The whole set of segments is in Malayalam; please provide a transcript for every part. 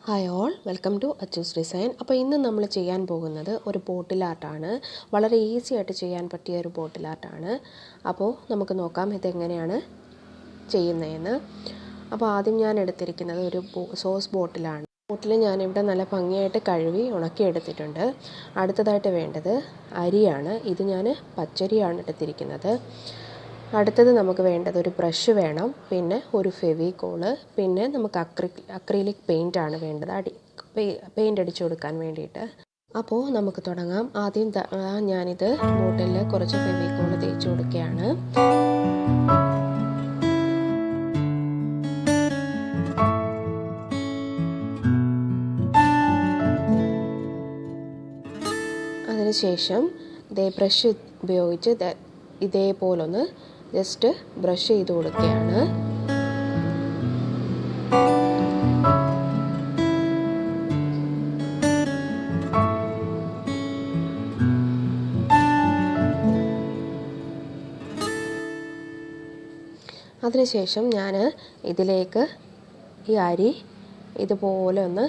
Hi all, welcome to Achus design. അപ്പോൾ ഇന്ന് നമ്മൾ ചെയ്യാൻ പോകുന്നത് ഒരു ബോട്ടിൽ ആർട്ടാണ്. വളരെ ഈസി ആയിട്ട് ചെയ്യാൻ പറ്റിയ ഒരു ബോട്ടിൽ ആർട്ടാണ്. അപ്പോൾ നമുക്ക് നോക്കാം ഇതെങ്ങനെയാണ് ചെയ്യുന്നതെന്ന്. അപ്പോൾ ആദ്യം ഞാൻ എടുത്തിരിക്കുന്നത് ഒരു സോസ് ബോട്ടിലാണ്. ബോട്ടിൽ ഞാനിവിടെ നല്ല ഭംഗിയായിട്ട് കഴുകി ഉണക്കിയെടുത്തിട്ടുണ്ട്. അടുത്തതായിട്ട് വേണ്ടത് അരിയാണ്. ഇത് ഞാൻ പച്ചരിയാണ് എടുത്തിരിക്കുന്നത്. അടുത്തത് നമുക്ക് വേണ്ടത് ഒരു ബ്രഷ് വേണം, പിന്നെ ഒരു ഫെവിക്കോള്, പിന്നെ നമുക്ക് അക്രിലിക് പെയിൻ്റാണ് വേണ്ടത്, പെയിൻ്റ് അടിച്ചു കൊടുക്കാൻ വേണ്ടിയിട്ട്. അപ്പോൾ നമുക്ക് തുടങ്ങാം. ആദ്യം ഞാനിത് ബോട്ടിലിൽ കുറച്ച് ഫെവിക്കോള് തേച്ച് കൊടുക്കുകയാണ്. അതിനുശേഷം ബ്രഷ് ഉപയോഗിച്ച് ഇതേപോലൊന്ന് ജസ്റ്റ് ബ്രഷ് ചെയ്ത് കൊടുക്കുകയാണ്. അതിനുശേഷം ഞാൻ ഇതിലേക്ക് ഈ അരി ഇതുപോലെ ഒന്ന്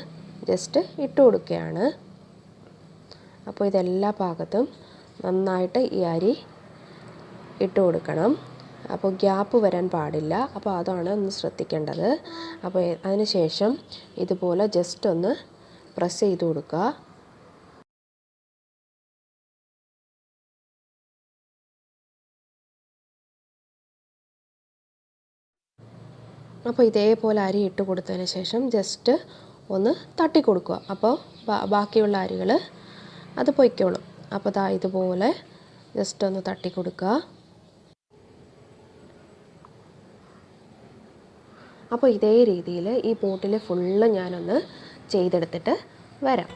ജസ്റ്റ് ഇട്ട് കൊടുക്കുകയാണ്. അപ്പോൾ ഇതെല്ലാ ഭാഗത്തും നന്നായിട്ട് ഈ അരി ഇട്ട് കൊടുക്കണം. അപ്പോൾ ഗ്യാപ്പ് വരാൻ പാടില്ല. അപ്പോൾ അതാണ് ഒന്ന് ശ്രദ്ധിക്കേണ്ടത്. അപ്പോൾ അതിന് ശേഷം ഇതുപോലെ ജസ്റ്റ് ഒന്ന് പ്രസ് ചെയ്ത് കൊടുക്കുക. അപ്പോൾ ഇതേപോലെ അരി ഇട്ട് കൊടുത്തതിന് ശേഷം ജസ്റ്റ് ഒന്ന് തട്ടി കൊടുക്കുക. അപ്പോൾ ബാക്കിയുള്ള അരികൾ അത് പൊയ്ക്കോളും. അപ്പോൾ ഇതുപോലെ ജസ്റ്റ് ഒന്ന് തട്ടി കൊടുക്കുക. അപ്പോൾ ഇതേ രീതിയിൽ ഈ ബോട്ടിൽ ഫുള്ള് ഞാനൊന്ന് ചെയ്തെടുത്തിട്ട് വരാം.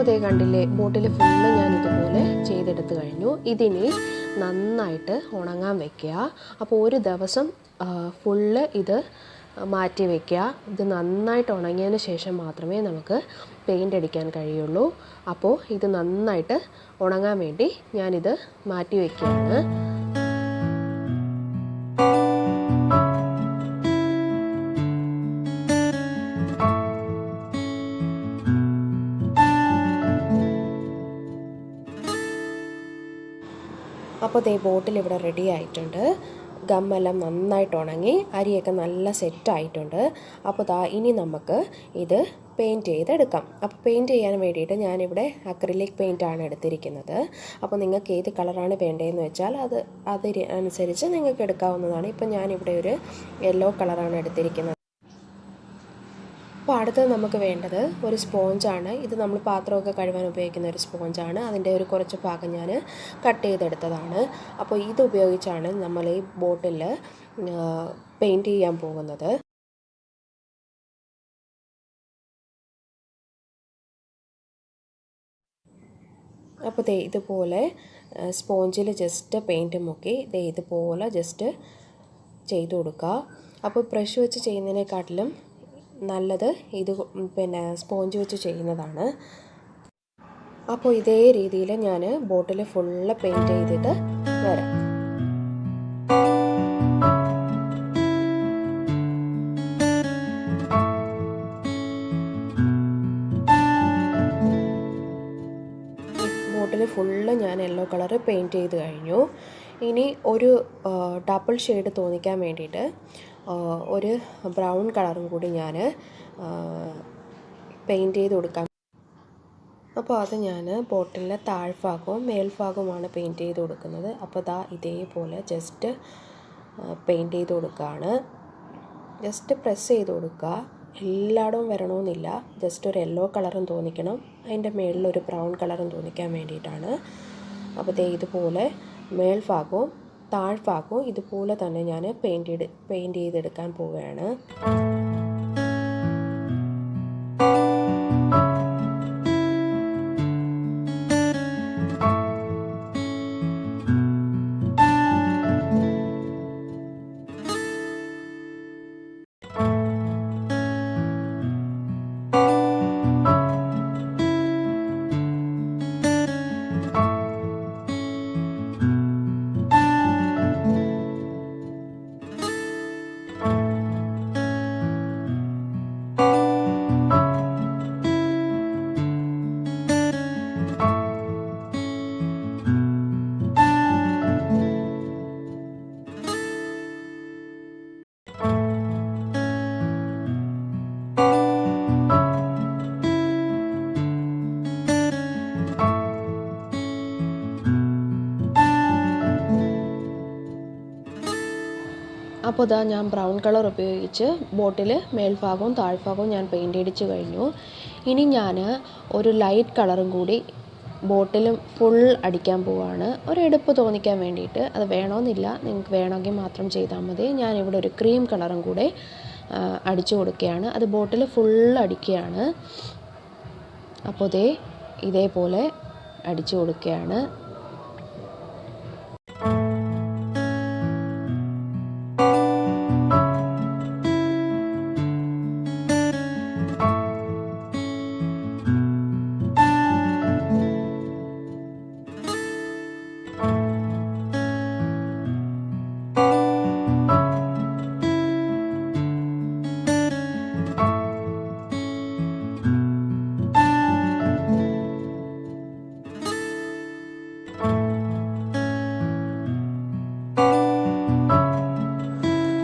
അപ്പോൾ ദേ കണ്ടില്ലേ, ബോട്ടിൽ ഫുള്ള് ഞാൻ ഇതുപോലെ ചെയ്തെടുത്ത് കഴിഞ്ഞു. ഇതിനി നന്നായിട്ട് ഉണങ്ങാൻ വയ്ക്കുക. അപ്പോൾ ഒരു ദിവസം ഫുള്ള് ഇത് മാറ്റി വയ്ക്കുക. ഇത് നന്നായിട്ട് ഉണങ്ങിയതിന് ശേഷം മാത്രമേ നമുക്ക് പെയിൻ്റ് അടിക്കാൻ കഴിയുള്ളൂ. അപ്പോൾ ഇത് നന്നായിട്ട് ഉണങ്ങാൻ വേണ്ടി ഞാനിത് മാറ്റി വയ്ക്കുകയാണ്. അപ്പോൾ ദേ ബോട്ടിൽ ഇവിടെ റെഡി ആയിട്ടുണ്ട്. ഗമ്മെല്ലാം നന്നായിട്ട് ഉണങ്ങി, അരിയൊക്കെ നല്ല സെറ്റായിട്ടുണ്ട്. അപ്പോൾ ഇനി നമുക്ക് ഇത് പെയിൻറ്റ് ചെയ്തെടുക്കാം. അപ്പോൾ പെയിൻറ്റ് ചെയ്യാൻ വേണ്ടിയിട്ട് ഞാനിവിടെ അക്രിലിക് പെയിൻറ്റാണ് എടുത്തിരിക്കുന്നത്. അപ്പോൾ നിങ്ങൾക്ക് ഏത് കളറാണ് വേണ്ടതെന്ന് വെച്ചാൽ അനുസരിച്ച് നിങ്ങൾക്ക് എടുക്കാവുന്നതാണ്. ഇപ്പം ഞാനിവിടെ ഒരു യെല്ലോ കളറാണ് എടുത്തിരിക്കുന്നത്. അപ്പോൾ അടുത്തത് നമുക്ക് വേണ്ടത് ഒരു സ്പോഞ്ചാണ്. ഇത് നമ്മൾ പാത്രമൊക്കെ കഴുകാൻ ഉപയോഗിക്കുന്ന ഒരു സ്പോഞ്ചാണ്. അതിൻ്റെ ഒരു കുറച്ച് ഭാഗം ഞാൻ കട്ട് ചെയ്തെടുത്തതാണ്. അപ്പോൾ ഇത് ഉപയോഗിച്ചാണ് നമ്മൾ ഈ ബോട്ടിൽ പെയിൻറ്റ് ചെയ്യാൻ പോകുന്നത്. അപ്പോൾ ഇതുപോലെ സ്പോഞ്ചിൽ ജസ്റ്റ് പെയിൻറ്റ് മുക്കി ഇതുപോലെ ജസ്റ്റ് ചെയ്ത് കൊടുക്കുക. അപ്പോൾ ബ്രഷ് വെച്ച് ചെയ്യുന്നതിനെക്കാട്ടിലും നല്ലത് ഇത് സ്പോഞ്ച് വെച്ച് ചെയ്യുന്നതാണ്. അപ്പോൾ ഇതേ രീതിയിൽ ഞാൻ ബോട്ടിൽ ഫുള്ള് പെയിൻറ്റ് ചെയ്തിട്ട് വരാം. ബോട്ടിൽ ഫുള്ള് ഞാൻ യെല്ലോ കളർ പെയിൻറ്റ് ചെയ്ത് കഴിഞ്ഞു. ഇനി ഒരു ഡബിൾ ഷെയ്ഡ് തോന്നിക്കാൻ വേണ്ടിയിട്ട് ഒരു ബ്രൗൺ കളറും കൂടി ഞാൻ പെയിൻറ്റ് ചെയ്ത് കൊടുക്കാം. അപ്പോൾ അത് ഞാൻ ബോട്ടിലിൻ്റെ താഴ്ഭാഗവും മേൽഭാഗവുമാണ് പെയിൻറ്റ് ചെയ്ത് കൊടുക്കുന്നത്. അപ്പോൾ ഇതേപോലെ ജസ്റ്റ് പെയിൻറ്റ് ചെയ്ത് കൊടുക്കുകയാണ്. ജസ്റ്റ് പ്രസ് ചെയ്ത് കൊടുക്കുക. എല്ലായിടവും വരണമെന്നില്ല. ജസ്റ്റ് ഒരു യെല്ലോ കളറും തോന്നിക്കണം, അതിൻ്റെ മേളിൽ ഒരു ബ്രൗൺ കളറും തോന്നിക്കാൻ വേണ്ടിയിട്ടാണ്. അപ്പോൾ ഇതുപോലെ മേൽഭാഗവും താഴ്ഭാഗവും ഇതുപോലെ തന്നെ ഞാൻ പെയിൻറ്റ് ചെയ്തെടുക്കാൻ പോവുകയാണ്. അപ്പോൾ ഞാൻ ബ്രൗൺ കളർ ഉപയോഗിച്ച് ബോട്ടിൽ മേൽഭാഗവും താഴ്ഭാഗവും ഞാൻ പെയിൻ്റ് അടിച്ച് കഴിഞ്ഞു. ഇനി ഞാൻ ഒരു ലൈറ്റ് കളറും കൂടി ബോട്ടിൽ ഫുൾ അടിക്കാൻ പോവുകയാണ്, ഒരു എടുപ്പ് തോന്നിക്കാൻ വേണ്ടിയിട്ട്. അത് വേണമെന്നില്ല, നിങ്ങൾക്ക് വേണമെങ്കിൽ മാത്രം ചെയ്താൽ മതി. ഞാനിവിടെ ഒരു ക്രീം കളറും കൂടെ അടിച്ചു കൊടുക്കുകയാണ്. അത് ബോട്ടിൽ ഫുൾ അടിക്കുകയാണ്. അപ്പോൾ ഇതേപോലെ അടിച്ചു കൊടുക്കുകയാണ്.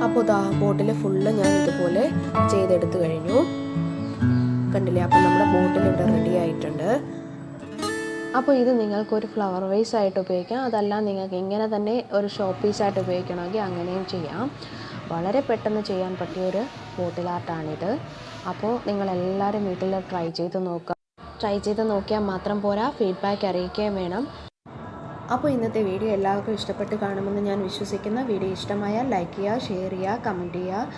അപ്പോൾ ബോട്ടിൽ ഫുള്ള് ഞാൻ ഇതുപോലെ ചെയ്തെടുത്ത് കഴിഞ്ഞു. കണ്ടില്ലേ? അപ്പോൾ നമ്മുടെ ബോട്ടിൽ ഇവിടെ റെഡി ആയിട്ടുണ്ട്. അപ്പോൾ ഇത് നിങ്ങൾക്കൊരു ഫ്ലവർ വേസ് ആയിട്ട് ഉപയോഗിക്കാം. അതല്ല നിങ്ങൾക്ക് ഇങ്ങനെ തന്നെ ഒരു ഷോ പീസായിട്ട് ഉപയോഗിക്കണമെങ്കിൽ അങ്ങനെയും ചെയ്യാം. വളരെ പെട്ടെന്ന് ചെയ്യാൻ പറ്റിയൊരു ബോട്ടിൽ ആർട്ടാണിത്. അപ്പോൾ നിങ്ങളെല്ലാവരും വീട്ടിൽ ട്രൈ ചെയ്ത് നോക്കുക. ട്രൈ ചെയ്ത് നോക്കിയാൽ മാത്രം പോരാ, ഫീഡ്ബാക്ക് അറിയിക്കുകയും വേണം. അപ്പോൾ ഇന്നത്തെ വീഡിയോ എല്ലാവർക്കും ഇഷ്ടപ്പെട്ട് കാണുമെന്ന് ഞാൻ വിശ്വസിക്കുന്ന വീഡിയോ ഇഷ്ടമായാൽ ലൈക്ക് ചെയ്യുക, ഷെയർ ചെയ്യുക, കമൻറ്റ് ചെയ്യുക.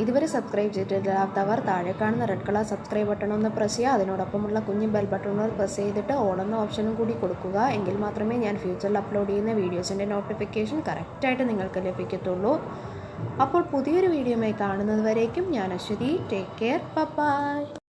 ഇതുവരെ സബ്സ്ക്രൈബ് ചെയ്തിട്ടില്ലാത്തവർ താഴെ കാണുന്ന റെഡ് കളർ സബ്സ്ക്രൈബ് ബട്ടൺ ഒന്ന് പ്രസ് ചെയ്യുക. അതിനോടൊപ്പമുള്ള കുഞ്ഞു ബെൽ ബട്ടൺ പ്രസ് ചെയ്തിട്ട് ഓൾ എന്ന ഓപ്ഷനും കൂടി കൊടുക്കുക. എങ്കിൽ മാത്രമേ ഞാൻ ഫ്യൂച്ചറിൽ അപ്ലോഡ് ചെയ്യുന്ന വീഡിയോസിൻ്റെ നോട്ടിഫിക്കേഷൻ കറക്റ്റായിട്ട് നിങ്ങൾക്ക് ലഭിക്കത്തുള്ളൂ. അപ്പോൾ പുതിയൊരു വീഡിയോയുമായി കാണുന്നത് വരേക്കും ഞാൻ അശ്വതി. Take care. ബൈ.